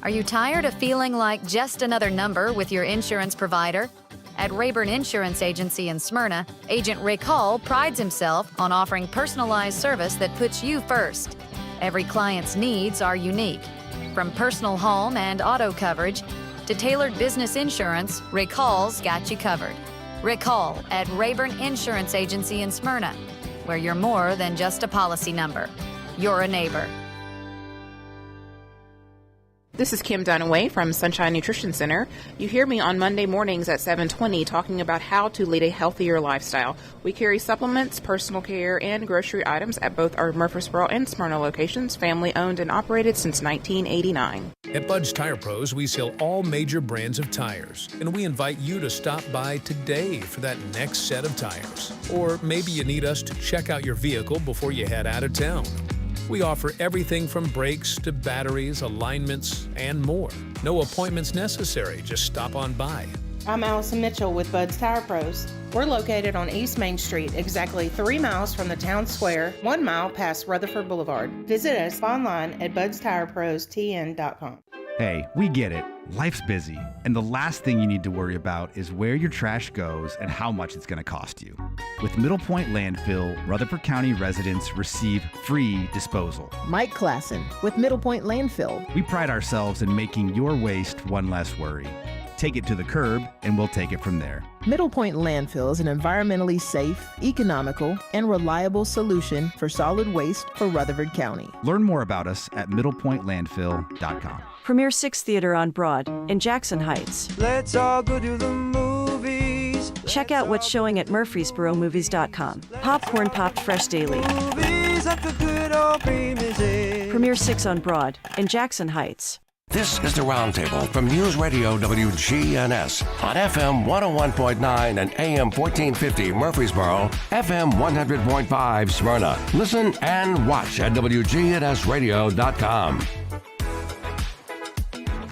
Are you tired of feeling like just another number with your insurance provider? At Rayburn Insurance Agency in Smyrna, Agent Rick Hall prides himself on offering personalized service that puts you first. Every client's needs are unique. From personal home and auto coverage to tailored business insurance, Rick Hall's got you covered. Rick Hall at Rayburn Insurance Agency in Smyrna, where you're more than just a policy number. You're a neighbor. This is Kim Dunaway from Sunshine Nutrition Center. You hear me on Monday mornings at 7:20 talking about how to lead a healthier lifestyle. We carry supplements, personal care, and grocery items at both our Murfreesboro and Smyrna locations, family owned and operated since 1989. At Bud's Tire Pros, we sell all major brands of tires, and we invite you to stop by today for that next set of tires. Or maybe you need us to check out your vehicle before you head out of town. We offer everything from brakes to batteries, alignments, and more. No appointments necessary, just stop on by. I'm Allison Mitchell with Bud's Tire Pros. We're located on East Main Street, exactly 3 miles from the town square, 1 mile past Rutherford Boulevard. Visit us online at budstirepros.tn.com. Hey, we get it. Life's busy, and the last thing you need to worry about is where your trash goes and how much it's going to cost you. With Middle Point Landfill, Rutherford County residents receive free disposal. Mike Klassen with Middle Point Landfill. We pride ourselves in making your waste one less worry. Take it to the curb, and we'll take it from there. Middle Point Landfill is an environmentally safe, economical, and reliable solution for solid waste for Rutherford County. Learn more about us at middlepointlandfill.com. Premier 6 Theater on Broad in Jackson Heights. Let's all go to the movies. Check out what's showing at murfreesboromovies.com. Popcorn popped fresh daily. Movies like the good old famous days. Premier 6 on Broad in Jackson Heights. This is the Roundtable from News Radio WGNS on FM 101.9 and AM 1450 Murfreesboro, FM 100.5 Smyrna. Listen and watch at wgnsradio.com.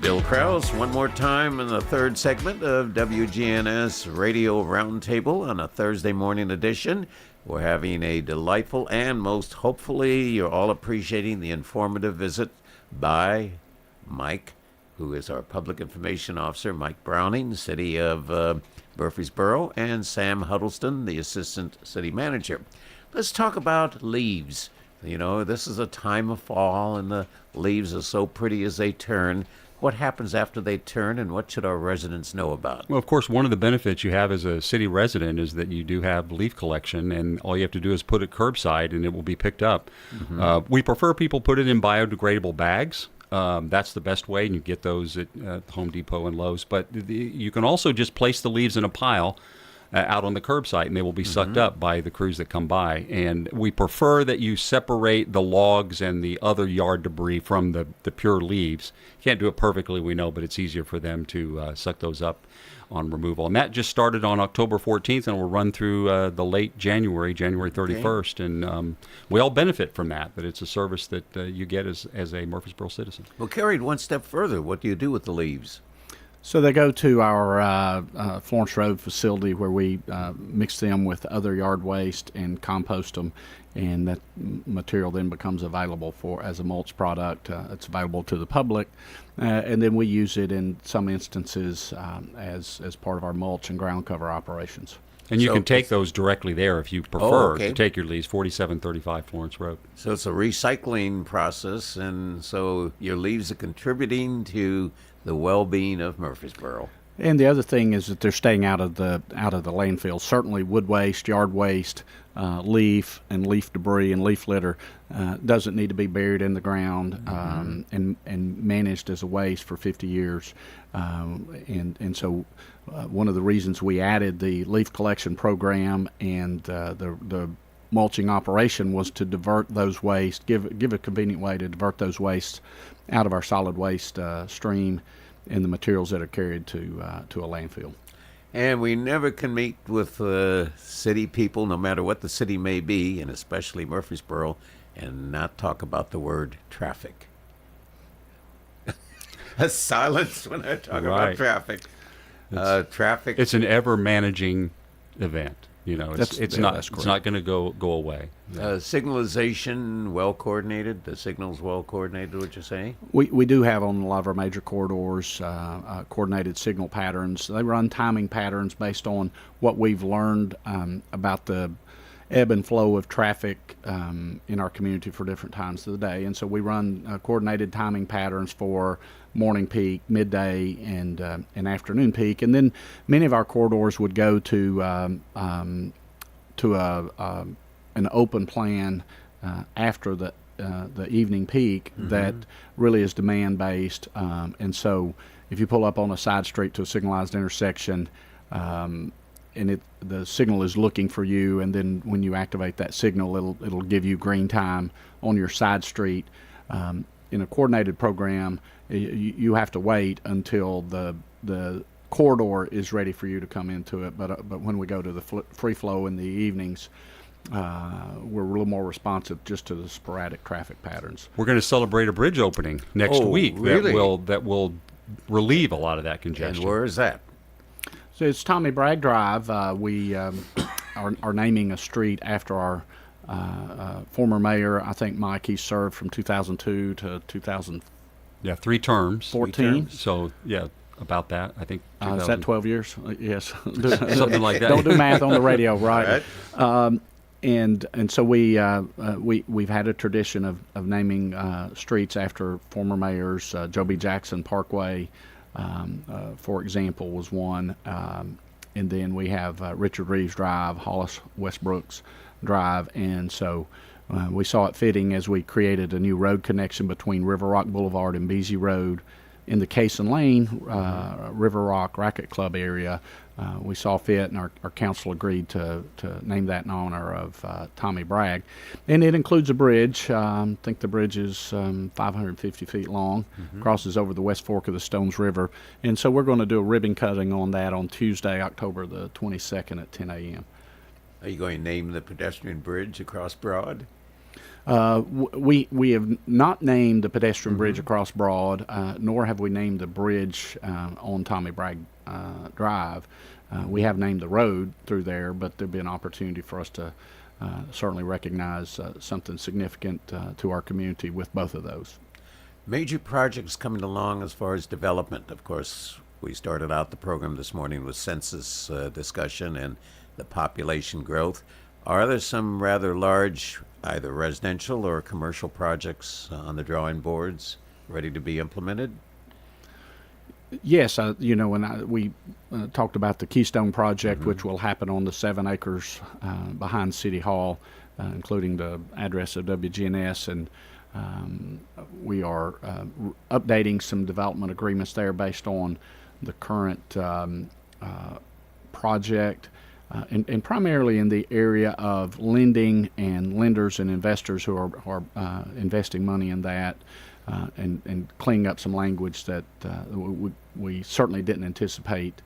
Bill Krause, one more time in the third segment of WGNS Radio Roundtable on a Thursday morning edition. We're having a delightful and most hopefully you're all appreciating the informative visit by Mike, who is our Public Information Officer, Mike Browning, City of Murfreesboro, and Sam Huddleston, the Assistant City Manager. Let's talk about leaves. You know, this is a time of fall, and the leaves are so pretty as they turn. What happens after they turn, and what should our residents know about? Well, of course, one of the benefits you have as a city resident is that you do have leaf collection, and all you have to do is put it curbside, and it will be picked up. Mm-hmm. We prefer people put it in biodegradable bags. That's the best way, and you get those at Home Depot and Lowe's. But you can also just place the leaves in a pile out on the curbside, and they will be sucked up by the crews that come by. And we prefer that you separate the logs and the other yard debris from the pure leaves. You can't do it perfectly, we know, but it's easier for them to suck those up on removal. And that just started on October 14th and will run through the late January 31st. Okay. And we all benefit from that, but it's a service that you get as a Murfreesboro citizen. Well, carried one step further, what do you do with the leaves? So they go to our Florence Road facility where we mix them with other yard waste and compost them, and that material then becomes available as a mulch product. It's available to the public, and then we use it in some instances as part of our mulch and ground cover operations. And you can take those directly there if you prefer to take your leaves, 4735 Florence Road. So it's a recycling process, and so your leaves are contributing to the well-being of Murfreesboro. And the other thing is that they're staying out of the landfill. Certainly wood waste, yard waste, leaf and leaf debris and leaf litter doesn't need to be buried in the ground and managed as a waste for 50 years. And so one of the reasons we added the leaf collection program and the mulching operation was to divert those waste, give a convenient way to divert those wastes out of our solid waste stream and the materials that are carried to a landfill. And we never can meet with city people, no matter what the city may be, and especially Murfreesboro, and not talk about the word traffic. A silence when I talk about traffic. Traffic. It's an ever-managing event. You know, it's not going to go away. Signalization well coordinated. The signal's well coordinated. What you're saying? We do have on a lot of our major corridors coordinated signal patterns. They run timing patterns based on what we've learned about the ebb and flow of traffic in our community for different times of the day, and so we run coordinated timing patterns for morning peak, midday, and afternoon peak. And then many of our corridors would go to an open plan after the evening peak that really is demand based. And so if you pull up on a side street to a signalized intersection, and the signal is looking for you, and then when you activate that signal, it'll give you green time on your side street. In a coordinated program, you have to wait until the corridor is ready for you to come into it. But when we go to the free flow in the evenings, we're a little more responsive just to the sporadic traffic patterns. We're going to celebrate a bridge opening next week really? that will relieve a lot of that congestion. And where is that? So it's Tommy Bragg Drive. We are naming a street after our former mayor. I think Mike, he served from 2002 to 2014. Yeah, 3 terms. 14. So yeah, about that. I think. Is that 12 years? Yes. Something like that. Don't do math on the radio, right? And so we've had a tradition of naming streets after former mayors. Joe B. Jackson Parkway, for example, was one. And then we have Richard Reeves Drive, Hollis Westbrooks Drive, and so we saw it fitting as we created a new road connection between River Rock Boulevard and Beasy Road in the Cason Lane, River Rock Racket Club area. We saw fit, and our council agreed to name that in honor of Tommy Bragg. And it includes a bridge. I think the bridge is 550 feet long, crosses over the West Fork of the Stones River. And so we're going to do a ribbon cutting on that on Tuesday, October the 22nd at 10 a.m. Are you going to name the pedestrian bridge across Broad? We have not named the pedestrian bridge across Broad, nor have we named the bridge on Tommy Bragg Drive. We have named the road through there, but there'll be an opportunity for us to certainly recognize something significant to our community with both of those. Major projects coming along as far as development. Of course, we started out the program this morning with census discussion and the population growth. Are there some rather large, either residential or commercial projects on the drawing boards ready to be implemented? Yes, when we talked about the Keystone Project, which will happen on the 7 acres behind City Hall, including the address of WGNS, and we are updating some development agreements there based on the current project, and primarily in the area of lending and lenders and investors who are investing money in that, and cleaning up some language that we certainly didn't anticipate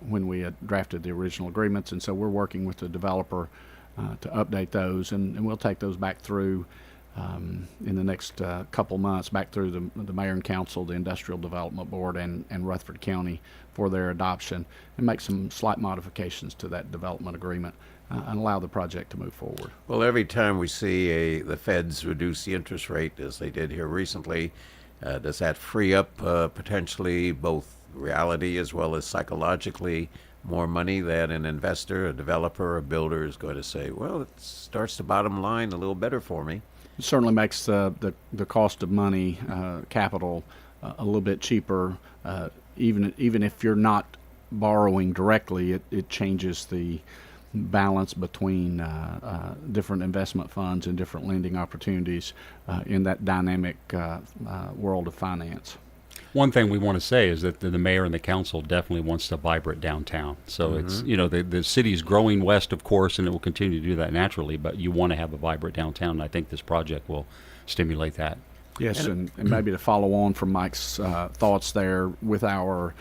when we had drafted the original agreements. And so we're working with the developer to update those, and we'll take those back through in the next couple months, back through the Mayor and Council, the Industrial Development Board, and Rutherford County for their adoption, and make some slight modifications to that development agreement and allow the project to move forward. Well, every time we see the feds reduce the interest rate, as they did here recently, does that free up potentially both reality as well as psychologically more money that an investor, a developer, a builder is going to say, well, it starts the bottom line a little better for me? It certainly makes the cost of money, capital, a little bit cheaper. Even if you're not borrowing directly, it changes the balance between different investment funds and different lending opportunities in that dynamic world of finance. One thing we want to say is that the mayor and the council definitely wants to vibrate downtown. So it's, the city's growing west, of course, and it will continue to do that naturally, but you want to have a vibrant downtown, and I think this project will stimulate that. Yes, and maybe to follow on from Mike's thoughts there, with our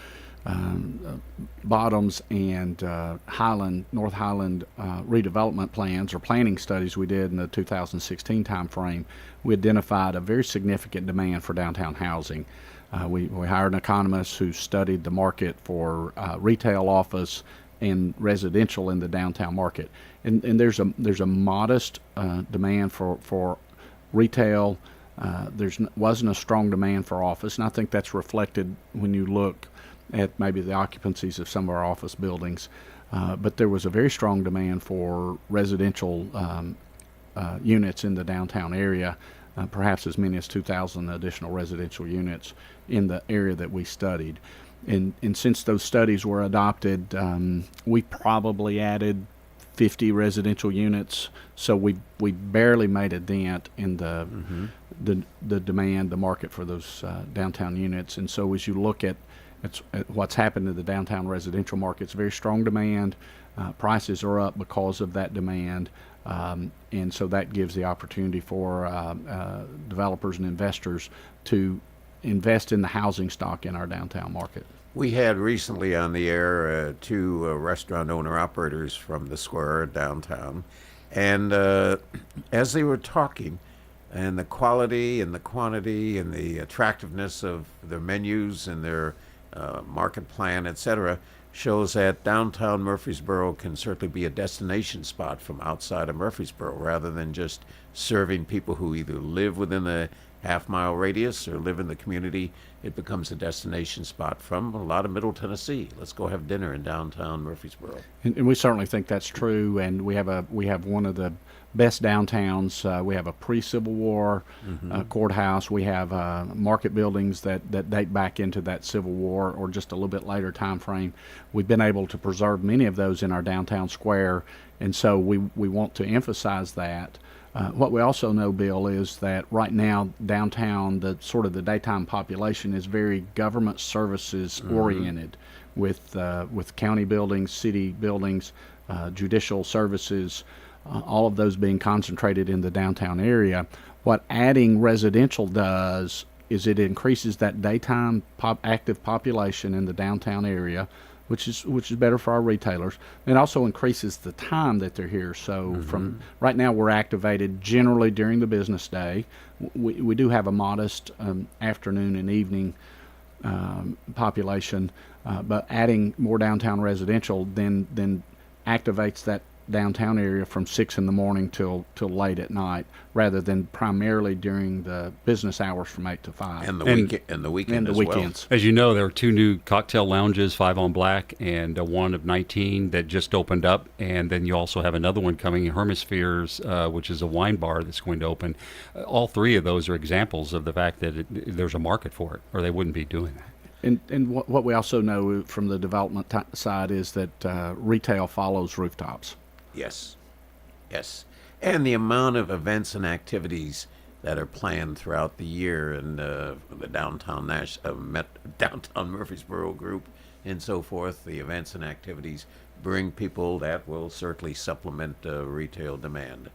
Bottoms and North Highland redevelopment plans or planning studies we did in the 2016 timeframe, we identified a very significant demand for downtown housing. We hired an economist who studied the market for retail, office, and residential in the downtown market, and there's a modest demand for retail. Wasn't a strong demand for office, and I think that's reflected when you look at maybe the occupancies of some of our office buildings. But there was a very strong demand for residential units in the downtown area, perhaps as many as 2,000 additional residential units in the area that we studied. And since those studies were adopted, we probably added 50 residential units, so we barely made a dent in the demand, the market for those downtown units. And so as you look at what's happened in the downtown residential market, it's very strong demand. Prices are up because of that demand, and so that gives the opportunity for developers and investors to invest in the housing stock in our downtown market. We had recently on the air 2 restaurant owner-operators from the square downtown, and as they were talking, and the quality and the quantity and the attractiveness of their menus and their market plan, etc., shows that downtown Murfreesboro can certainly be a destination spot from outside of Murfreesboro, rather than just serving people who either live within a half-mile radius or live in the community. It becomes a destination spot from a lot of Middle Tennessee. Let's go have dinner in downtown Murfreesboro. And we certainly think that's true, and we have one of the best downtowns. We have a pre-Civil War courthouse. We have market buildings that date back into that Civil War or just a little bit later time frame. We've been able to preserve many of those in our downtown square, and so we want to emphasize that. What we also know, Bill, is that right now downtown, the daytime population is very government services oriented, with county buildings, city buildings, judicial services, all of those being concentrated in the downtown area. What adding residential does is it increases that daytime active population in the downtown area, which is better for our retailers. It also increases the time that they're here. So from right now, we're activated generally during the business day. We do have a modest afternoon and evening population, but adding more downtown residential then activates that downtown area from 6 in the morning till late at night, rather than primarily during the business hours from 8 to 5. And the weekend as weekends. well. As you know, there are 2 new cocktail lounges, 5 on Black and one of 19 that just opened up. And then you also have another one coming in Hemispheres, which is a wine bar that's going to open. All 3 of those are examples of the fact that there's a market for it, or they wouldn't be doing that. And what we also know from the development side is that retail follows rooftops. Yes. And the amount of events and activities that are planned throughout the year in the downtown Murfreesboro group and so forth, the events and activities bring people that will certainly supplement retail demand.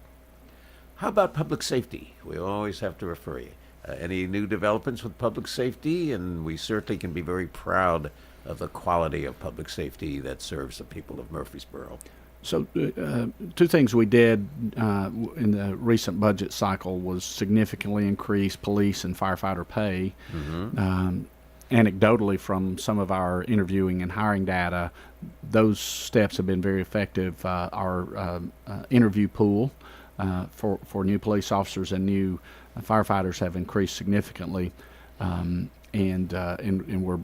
How about public safety? We always have to refer you. Any new developments with public safety? And we certainly can be very proud of the quality of public safety that serves the people of Murfreesboro. So 2 things we did in the recent budget cycle was significantly increase police and firefighter pay. Anecdotally, from some of our interviewing and hiring data, those steps have been very effective. Our interview pool for new police officers and new firefighters have increased significantly, and we're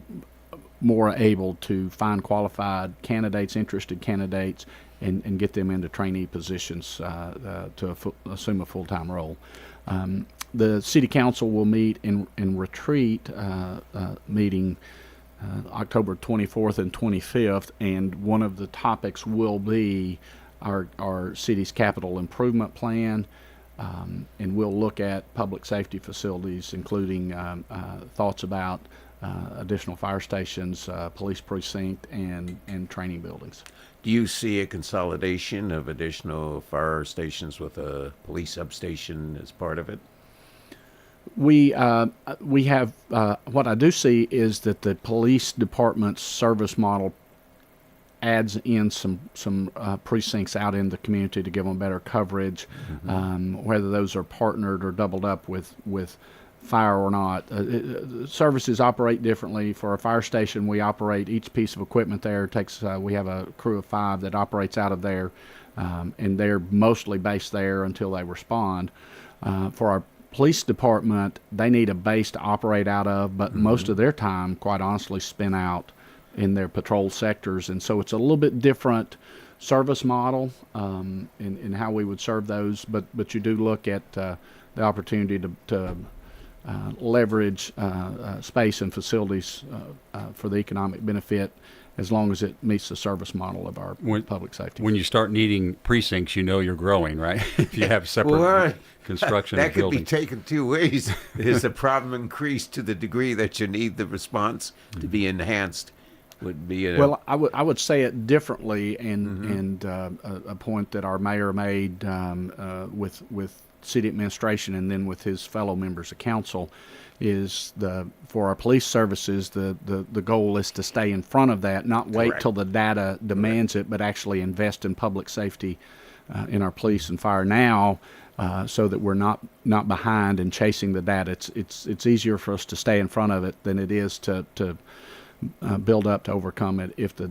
more able to find qualified candidates, interested candidates, and get them into trainee positions to assume a full-time role. The City Council will meet in retreat meeting October 24th and 25th, and one of the topics will be our city's capital improvement plan, and we'll look at public safety facilities, including thoughts about additional fire stations, police precinct, and training buildings. Do you see a consolidation of additional fire stations with a police substation as part of it? We have what I do see is that the police department's service model adds in some precincts out in the community to give them better coverage, whether those are partnered or doubled up with fire or not. Services operate differently. For a fire station, we operate each piece of equipment there. We have a crew of 5 that operates out of there, and they're mostly based there until they respond. For our police department, they need a base to operate out of, but most of their time, quite honestly, spent out in their patrol sectors, and so it's a little bit different service model in how we would serve those. But you do look at the opportunity to leverage space and facilities for the economic benefit, as long as it meets the service model of our public safety. When you start needing precincts, you know you're growing, right? If you have separate construction that of could buildings. be taken 2 ways. Is the problem increased to the degree that you need the response to be enhanced? Would be well, I would say it differently, and a point that our mayor made with city administration and then with his fellow members of council is for our police services, the goal is to stay in front of that, not wait till the data demands it, but actually invest in public safety in our police and fire now, so that we're not behind and chasing the data. It's easier for us to stay in front of it than it is to build up to overcome it if the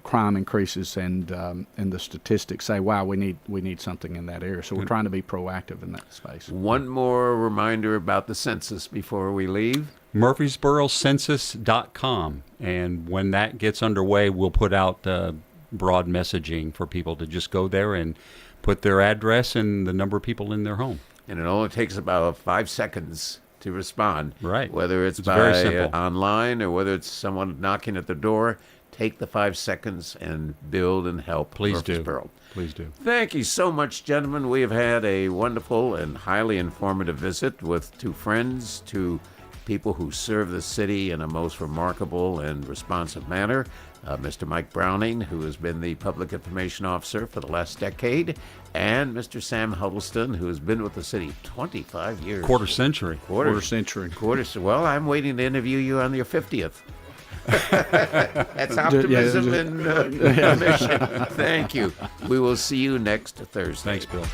crime increases and the statistics say, wow, we need something in that area. So we're trying to be proactive in that space. One more reminder about the census before we leave. MurfreesboroCensus.com, and when that gets underway, we'll put out broad messaging for people to just go there and put their address and the number of people in their home. And it only takes about 5 seconds to respond. Right. Whether it's by very simple. online or whether it's someone knocking at the door, take the 5 seconds and build and help. Please do. Murfreesboro. Please do. Thank you so much, gentlemen. We have had a wonderful and highly informative visit with 2 friends, 2 people who serve the city in a most remarkable and responsive manner. Mr. Mike Browning, who has been the Public Information Officer for the last decade, and Mr. Sam Huddleston, who has been with the city 25 years. Quarter century. Quarter century. Well, I'm waiting to interview you on your 50th. That's optimism and mission. Thank you. We will see you next Thursday. Thanks, Bill.